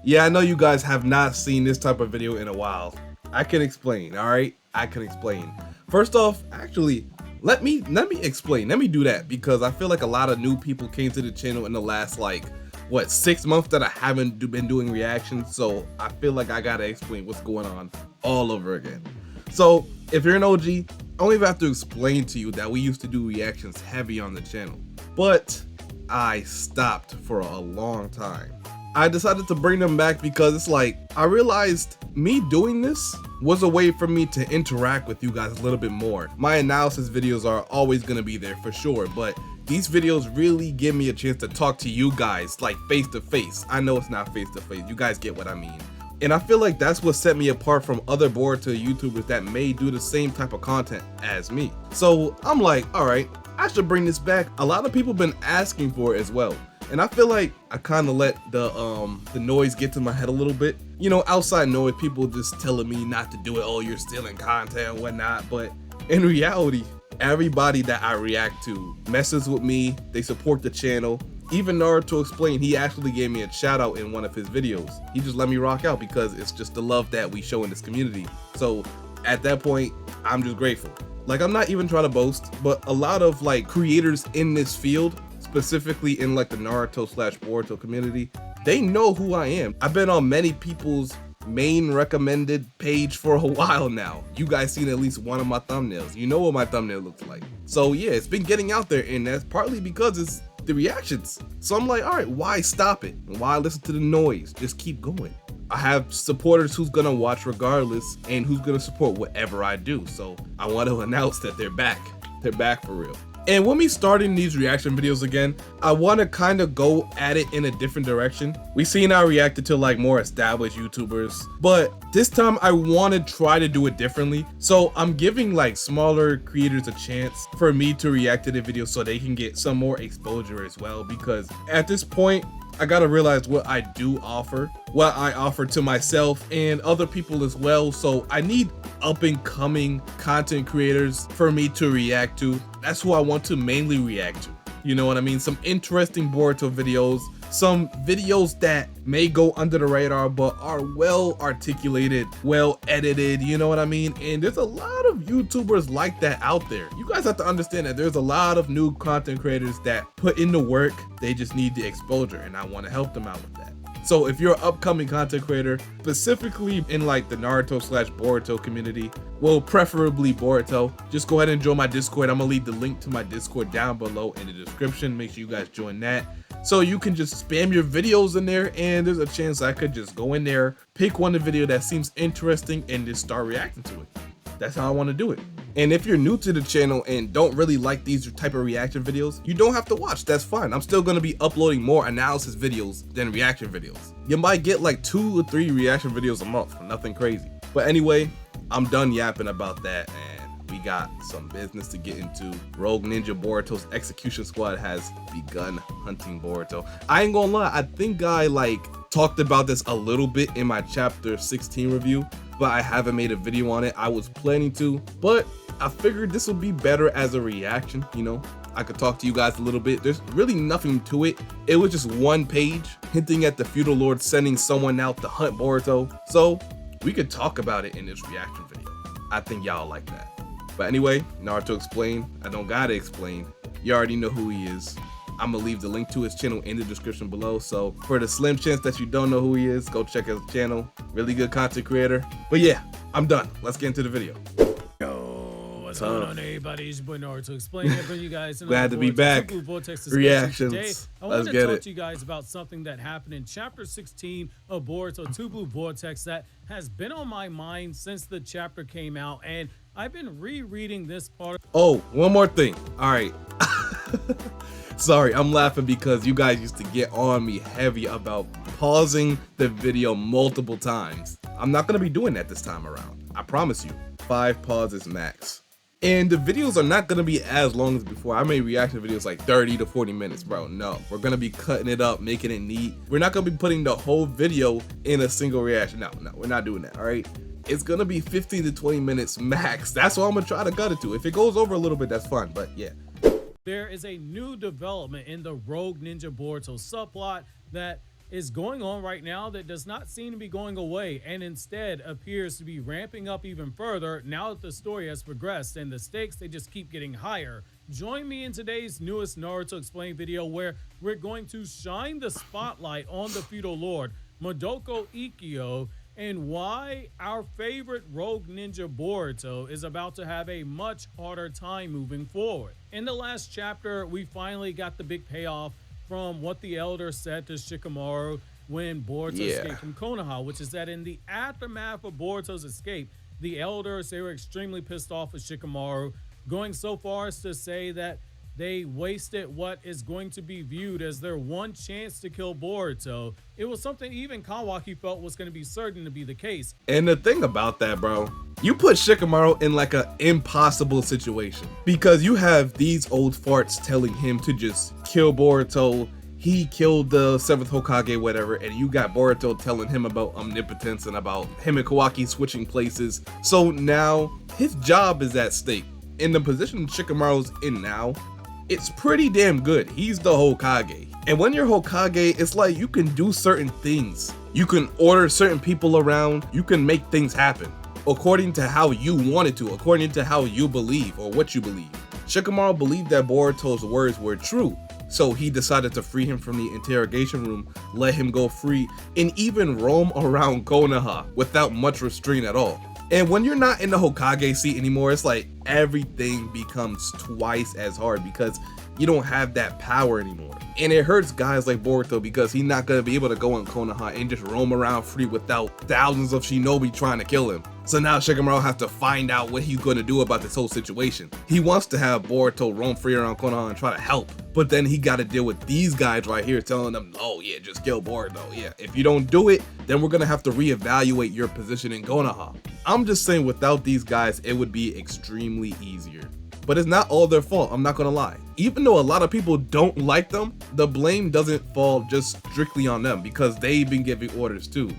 Yeah, I know you guys have not seen this type of video in a while. I can explain, alright? I can explain. First off, actually, let me explain. Let me do that because I feel like a lot of new people came to the channel in the last, like, what, 6 months that I haven't been doing reactions, so I feel like I gotta explain what's going on all over again. So, if you're an OG, I don't even have to explain to you that we used to do reactions heavy on the channel, but I stopped for a long time. I decided to bring them back because it's like, I realized me doing this was a way for me to interact with you guys a little bit more. My analysis videos are always gonna be there for sure, but these videos really give me a chance to talk to you guys like face to face. I know it's not face to face, you guys get what I mean. And I feel like that's what set me apart from other Boruto YouTubers that may do the same type of content as me. So I'm like, alright, I should bring this back. A lot of people been asking for it as well. And I feel like I kind of let the noise get to my head a little bit. You know, outside noise, people just telling me not to do it. Oh, you're stealing content and whatnot. But in reality, everybody that I react to messes with me. They support the channel. Even Naruto Explained, he actually gave me a shout out in one of his videos. He just let me rock out because it's just the love that we show in this community. So at that point, I'm just grateful. Like, I'm not even trying to boast, but a lot of like creators in this field, specifically in like the Naruto/Boruto community, they know who I am. I've been on many people's main recommended page for a while now. You guys seen at least one of my thumbnails. You know what my thumbnail looks like. So yeah, it's been getting out there, and that's partly because it's the reactions. So I'm like, all right, why stop it? Why listen to the noise? Just keep going. I have supporters who's gonna watch regardless and who's gonna support whatever I do. So I want to announce that they're back. They're back for real. And when we starting these reaction videos again, I want to kind of go at it in a different direction. We seen I reacted to like more established YouTubers, but this time I want to try to do it differently. So I'm giving like smaller creators a chance for me to react to the video so they can get some more exposure as well, because at this point, I gotta realize what I do offer, what I offer to myself and other people as well. So I need up and coming content creators for me to react to. That's who I want to mainly react to. You know what I mean? Some interesting Boruto videos, some videos that may go under the radar but are well articulated, well edited, you know what I mean? And there's a lot of YouTubers like that out there. You guys have to understand that there's a lot of new content creators that put in the work, they just need the exposure, and I want to help them out with that. So if you're an upcoming content creator, specifically in like the Naruto/Boruto community, well, preferably Boruto, just go ahead and join my Discord. I'm gonna leave the link to my Discord down below in the description. Make sure you guys join that. So you can just spam your videos in there, and there's a chance I could just go in there, pick one video that seems interesting, and just start reacting to it. That's how I want to do it. And if you're new to the channel and don't really like these type of reaction videos, you don't have to watch, that's fine. I'm still gonna be uploading more analysis videos than reaction videos. You might get like 2 or 3 reaction videos a month, nothing crazy. But anyway, I'm done yapping about that, and we got some business to get into. Rogue Ninja Boruto's execution squad has begun hunting Boruto. I ain't gonna lie, I think I like talked about this a little bit in my chapter 16 review, but I haven't made a video on it. I was planning to, but I figured this would be better as a reaction, you know? I could talk to you guys a little bit. There's really nothing to it. It was just one page hinting at the feudal lord sending someone out to hunt Boruto. So we could talk about it in this reaction video. I think y'all like that. But anyway, Naruto Explained. I don't gotta explain. You already know who he is. I'm gonna leave the link to his channel in the description below. So for the slim chance that you don't know who he is, go check his channel. Really good content creator. But yeah, I'm done. Let's get into the video. Yo, what's going on, everybody? It's your boy Naruto Explained. I bring you guys glad to be back. Reactions. Today, I want to talk to you guys about something that happened in chapter 16 of Boruto 2 Blue Vortex that has been on my mind since the chapter came out, and I've been rereading this part. Oh, one more thing. All right. Sorry, I'm laughing because you guys used to get on me heavy about pausing the video multiple times. I'm not gonna be doing that this time around. I promise you. 5 pauses max. And the videos are not gonna be as long as before. I made reaction videos like 30 to 40 minutes, bro. No, we're gonna be cutting it up, making it neat. We're not gonna be putting the whole video in a single reaction. No, we're not doing that, all right? It's gonna be 15 to 20 minutes max. That's what I'm gonna try to cut it to. If it goes over a little bit, that's fine, but yeah. There is a new development in the Rogue Ninja Boruto subplot that is going on right now that does not seem to be going away and instead appears to be ramping up even further now that the story has progressed and the stakes, they just keep getting higher. Join me in today's newest Naruto Explained video where we're going to shine the spotlight on the feudal lord, Madoka Ikkyo, and why our favorite rogue ninja Boruto is about to have a much harder time moving forward. In the last chapter, we finally got the big payoff from what the elder said to Shikamaru when Boruto escaped from Konoha, which is that in the aftermath of Boruto's escape, the elders, they were extremely pissed off with Shikamaru, going so far as to say that they wasted what is going to be viewed as their one chance to kill Boruto. It was something even Kawaki felt was going to be certain to be the case. And the thing about that, bro, you put Shikamaru in like an impossible situation because you have these old farts telling him to just kill Boruto. He killed the 7th Hokage, whatever, and you got Boruto telling him about omnipotence and about him and Kawaki switching places. So now his job is at stake. In the position Shikamaru's in now, it's pretty damn good. He's the Hokage. And when you're Hokage, it's like you can do certain things. You can order certain people around. You can make things happen according to how you want it to, according to how you believe or what you believe. Shikamaru believed that Boruto's words were true, so he decided to free him from the interrogation room, let him go free, and even roam around Konoha without much restraint at all. And when you're not in the Hokage seat anymore, it's like everything becomes twice as hard because you don't have that power anymore. And it hurts guys like Boruto because he's not going to be able to go in Konoha and just roam around free without thousands of shinobi trying to kill him. So now Shikamaru has to find out what he's going to do about this whole situation. He wants to have Boruto roam free around Konoha and try to help, but then he got to deal with these guys right here telling them, oh yeah, just kill Boruto. Yeah, if you don't do it, then we're going to have to reevaluate your position in Konoha. I'm just saying without these guys, it would be extremely easier. But it's not all their fault, I'm not gonna lie. Even though a lot of people don't like them, the blame doesn't fall just strictly on them because they've been giving orders too.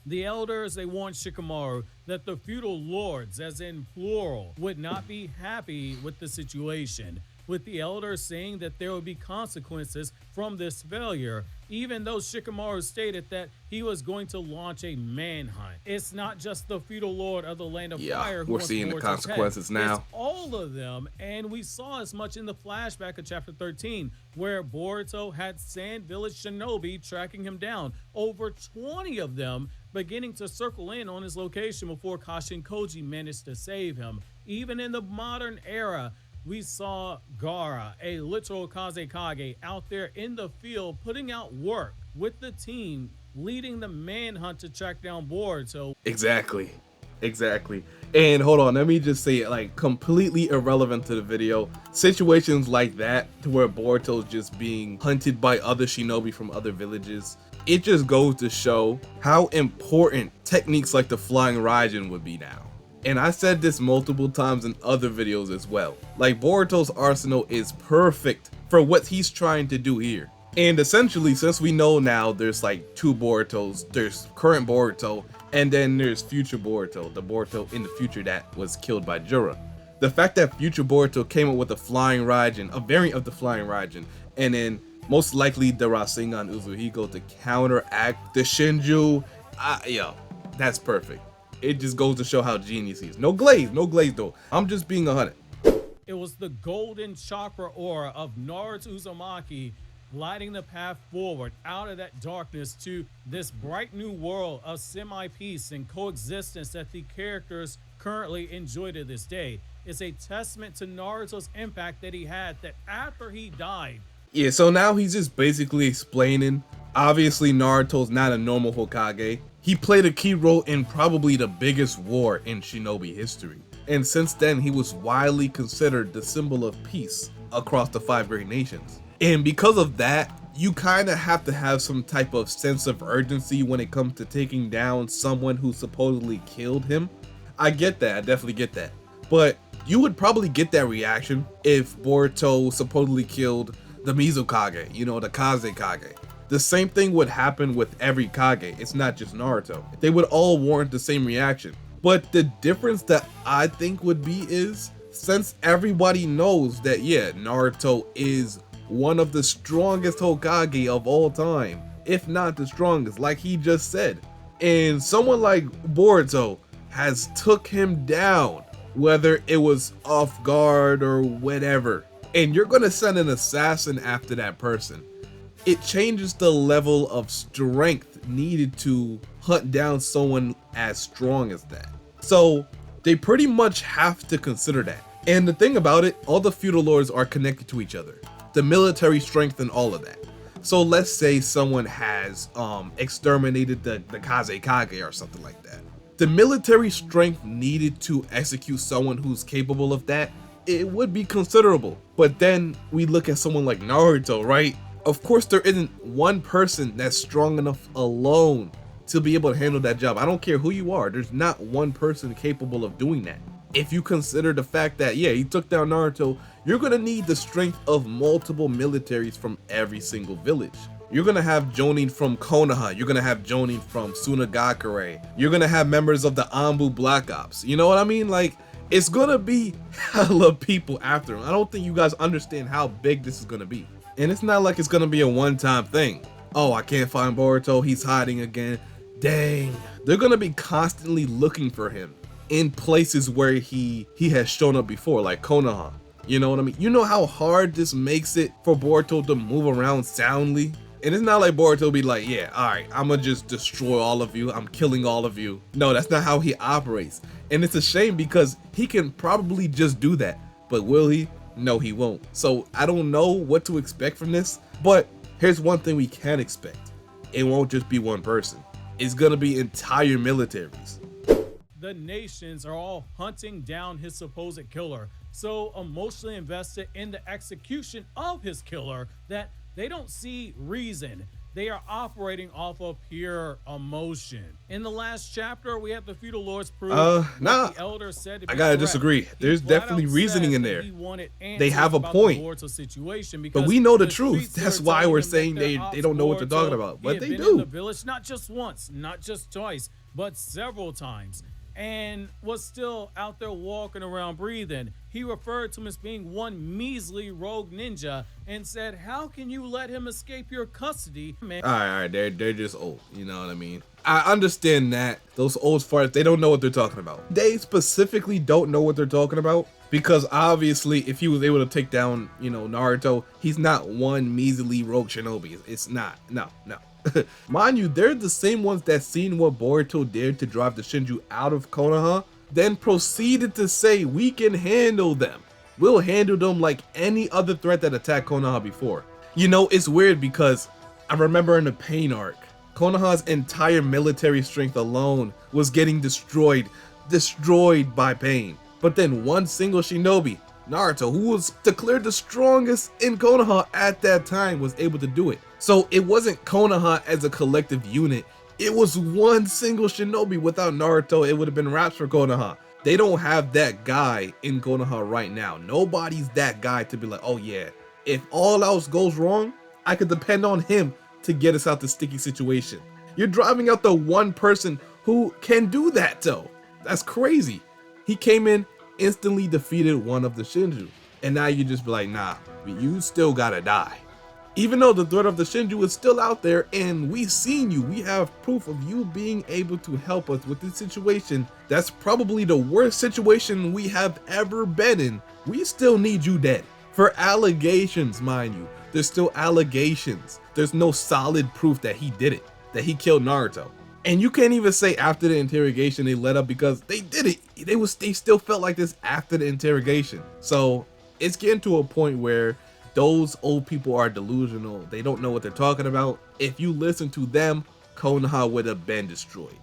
The elders, they warned Shikamaru that the feudal lords, as in plural, would not be happy with the situation, with the elders saying that there would be consequences from this failure, even though Shikamaru stated that he was going to launch a manhunt. It's not just the feudal lord of the land of fire who we're seeing the consequences now. It's all of them, and we saw as much in the flashback of chapter 13, where Boruto had Sand Village shinobi tracking him down, over 20 of them beginning to circle in on his location before KASHIN KOJI managed to save him. Even in the modern era, we saw Gaara, a literal Kazekage, out there in the field putting out work with the team, leading the manhunt to track down Boruto. Exactly. And hold on, let me just say it, like, completely irrelevant to the video. Situations like that, to where Boruto's just being hunted by other shinobi from other villages, it just goes to show how important techniques like the Flying Raijin would be now. And I said this multiple times in other videos as well. Like, Boruto's arsenal is perfect for what he's trying to do here. And essentially, since we know now there's like two Borutos, there's current Boruto, and then there's future Boruto, the Boruto in the future that was killed by JURA. The fact that future Boruto came up with a Flying Raijin, a variant of the Flying Raijin, and then most likely the Rasengan Uzuhiko to counteract the Shinju, yo, that's perfect. It just goes to show how genius he is. No glaze though. I'm just being 100. It was the golden chakra aura of Naruto Uzumaki lighting the path forward out of that darkness to this bright new world of semi-peace and coexistence that the characters currently enjoy to this day. It's a testament to Naruto's impact that he had, that after he died. Yeah, so now he's just basically explaining, obviously Naruto's not a normal Hokage. He played a key role in probably the biggest war in shinobi history. And since then, he was widely considered the symbol of peace across the 5 great nations. And because of that, you kind of have to have some type of sense of urgency when it comes to taking down someone who supposedly killed him. I get that, I definitely get that. But you would probably get that reaction if Boruto supposedly killed the Mizukage, you know, the Kazekage. The same thing would happen with every Kage, it's not just Naruto. They would all warrant the same reaction. But the difference that I think would be is, since everybody knows that, yeah, Naruto is one of the strongest Hokage of all time, if not the strongest, like he just said. And someone like Boruto has took him down, whether it was off guard or whatever. And you're gonna send an assassin after that person. It changes the level of strength needed to hunt down someone as strong as that. So they pretty much have to consider that. And the thing about it, all the feudal lords are connected to each other. The military strength and all of that. So let's say someone has exterminated the Kazekage or something like that. The military strength needed to execute someone who's capable of that, it would be considerable. But then we look at someone like Naruto, right? Of course there isn't one person that's strong enough alone to be able to handle that job. I don't care who you are, there's not one person capable of doing that. If you consider the fact that, yeah, he took down Naruto, you're gonna need the strength of multiple militaries from every single village. You're gonna have Jonin from Konoha, you're gonna have Jonin from Sunagakure, you're gonna have members of the Anbu Black Ops, you know what I mean? Like, it's gonna be hella people after him. I don't think you guys understand how big this is gonna be. And it's not like it's gonna be a one-time thing. Oh, I can't find Boruto, he's hiding again. Dang. They're gonna be constantly looking for him in places where he has shown up before, like Konoha. You know what I mean? You know how hard this makes it for Boruto to move around soundly? And it's not like Boruto will be like, yeah, alright, I'ma just destroy all of you, I'm killing all of you. No, that's not how he operates. And it's a shame because he can probably just do that. But will he? No, he won't. So I don't know what to expect from this, but here's one thing we can expect. It won't just be one person. It's gonna be entire militaries. The nations are all hunting down his supposed killer, so emotionally invested in the execution of his killer that they don't see reason. They are operating off of pure emotion. In the last chapter, we have the feudal lords prove nah, the elder said to be I gotta correct. disagree. There's definitely reasoning in there. They have a The point. situation But we know the truth. streets That's were why telling we're him that saying their they don't know what they're ops talking Boruto, about. he But had they been in do. the village not just once, not just twice, but several times, and was still out there walking around breathing. He referred to him as being one measly rogue ninja and said, how can you let him escape your custody, man? All right, they're just old, you know what I mean? I understand that. Those old farts, they don't know what they're talking about. They specifically don't know what they're talking about because obviously if he was able to take down, you know, Naruto, he's not one measly rogue shinobi. It's not, no. Mind you, they're the same ones that seen what Boruto did to drive the Shinju out of Konoha, then proceeded to say, we can handle them. We'll handle them like any other threat that attacked Konoha before. You know, it's weird because I remember in the Pain arc, Konoha's entire military strength alone was getting destroyed by Pain. But then one single shinobi, Naruto, who was declared the strongest in Konoha at that time, was able to do it. So it wasn't Konoha as a collective unit, it was one single shinobi. Without Naruto, it would have been raps for Konoha. They don't have that guy in Konoha right now. Nobody's that guy to be like, oh yeah, if all else goes wrong, I could depend on him to get us out the sticky situation. You're driving out the one person who can do that though. That's crazy. He came in, instantly defeated one of the Shinju. And now you just be like, nah, you still gotta die. Even though the threat of the Shinju is still out there and we've seen you, we have proof of you being able to help us with this situation. That's probably the worst situation we have ever been in. We still need you dead. For allegations, mind you, there's still allegations. There's no solid proof that he did it, that he killed Naruto. And you can't even say after the interrogation they let up because they did it. They still felt like this after the interrogation. So it's getting to a point where those old people are delusional. They don't know what they're talking about. If you listen to them, Konoha would have been destroyed.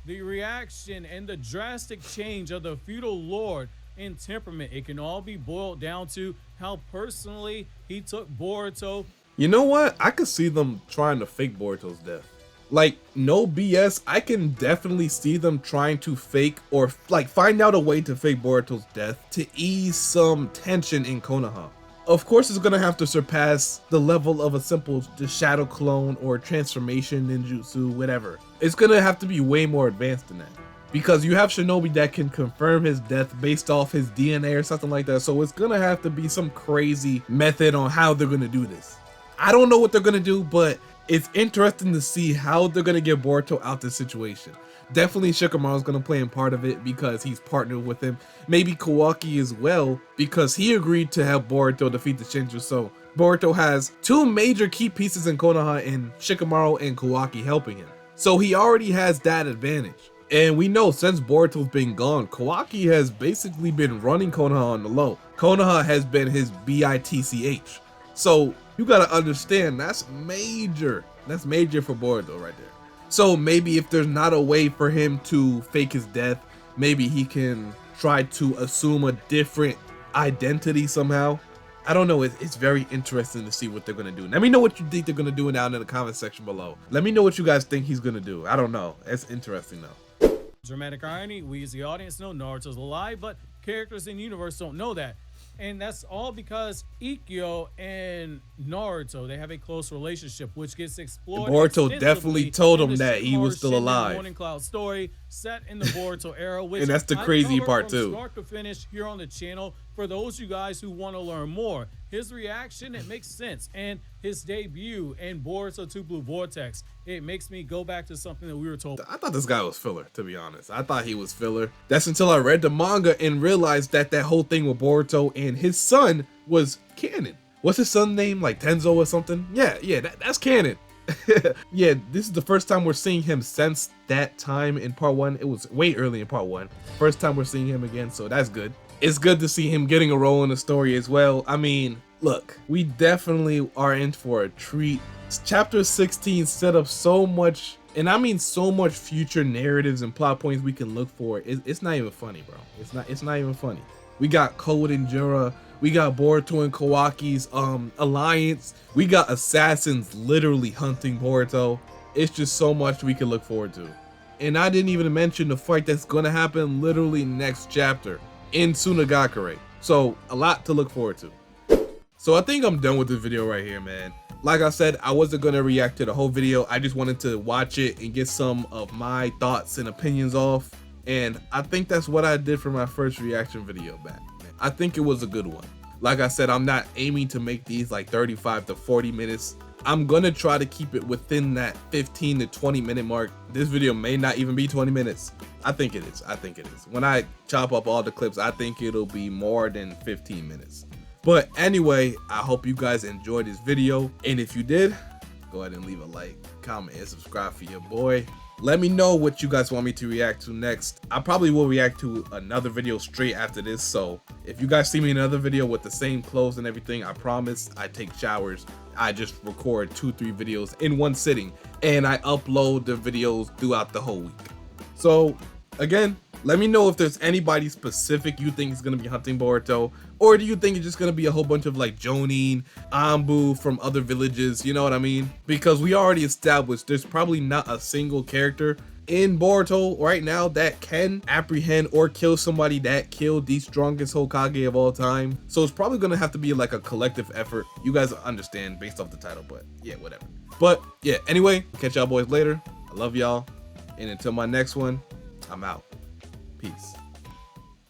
The reaction and the drastic change of the feudal lord in temperament, it can all be boiled down to how personally he took Boruto. You know what? I could see them trying to fake Boruto's death. Like, no BS, I can definitely see them trying to fake or like find out a way to fake Boruto's death to ease some tension in Konoha. Of course, it's gonna have to surpass the level of a simple shadow clone or transformation ninjutsu, whatever. It's gonna have to be way more advanced than that. Because you have shinobi that can confirm his death based off his DNA or something like that. So it's gonna have to be some crazy method on how they're gonna do this. I don't know what they're gonna do, but It's interesting to see how they're gonna get Boruto out this situation. Definitely Shikamaru's gonna play in part of it because he's partnered with him. Maybe Kawaki as well because he agreed to help Boruto defeat the Shinju. So Boruto has two major key pieces in Konoha in Shikamaru and Kawaki helping him. So he already has that advantage. And we know since Boruto's been gone, Kawaki has basically been running Konoha on the low. Konoha has been his BITCH. So you gotta understand that's major. That's major for Boruto right there. So maybe if there's not a way for him to fake his death, maybe he can try to assume a different identity somehow. I don't know. It's very interesting to see what they're gonna do. Let me know what you think they're gonna do down in the comment section below. Let me know what you guys think he's gonna do. I don't know. It's interesting though. Dramatic irony, we as the audience know Naruto's alive, but characters in the universe don't know that. And that's all because Ikkyo and Naruto, they have a close relationship, which gets explored. Boruto definitely told him that he was still alive. Morning Cloud story set in the Boruto era, which and that's the crazy part from too. Start to finish here on the channel for those you guys who want to learn more. His reaction, it makes sense, and his debut in Boruto 2 Blue Vortex, it makes me go back to something that we were told. I thought this guy was filler, to be honest. I thought he was filler. That's until I read the manga and realized that that whole thing with Boruto and his son was canon. What's his son's name? Like Tenzo or something? Yeah, that's canon. Yeah, this is the first time we're seeing him since that time in part 1. It was way early in part 1. First time we're seeing him again, so that's good. It's good to see him getting a role in the story as well. I mean, look, we definitely are in for a treat. Chapter 16 set up so much, and I mean so much future narratives and plot points we can look for. It's not even funny, bro. It's not even funny. We got Code and Jura. We got Boruto and Kawaki's alliance. We got assassins literally hunting Boruto. It's just so much we can look forward to. And I didn't even mention the fight that's gonna happen literally next chapter in Tsunagakure. So a lot to look forward to. So I think I'm done with this video right here, man. Like I said, I wasn't gonna react to the whole video. I just wanted to watch it and get some of my thoughts and opinions off. And I think that's what I did for my first reaction video back. I think it was a good one. Like I said, I'm not aiming to make these like 35 to 40 minutes. I'm gonna try to keep it within that 15 to 20 minute mark. This video may not even be 20 minutes. I think it is. I think it is. When I chop up all the clips, I think it'll be more than 15 minutes. But anyway, I hope you guys enjoyed this video. And if you did, go ahead and leave a like, comment, and subscribe for your boy. Let me know what you guys want me to react to next. I probably will react to another video straight after this. So if you guys see me in another video with the same clothes and everything, I promise I take showers. I just record 2-3 videos in one sitting and I upload the videos throughout the whole week. So again, let me know if there's anybody specific you think is going to be hunting Boruto, or do you think it's just going to be a whole bunch of like Jonin, Anbu from other villages, you know what I mean? Because we already established there's probably not a single character in Boruto right now that can apprehend or kill somebody that killed the strongest Hokage of all time. So it's probably going to have to be like a collective effort. You guys understand based off the title, but yeah, whatever. But yeah, anyway, catch y'all boys later. I love y'all. And until my next one, I'm out. Peace.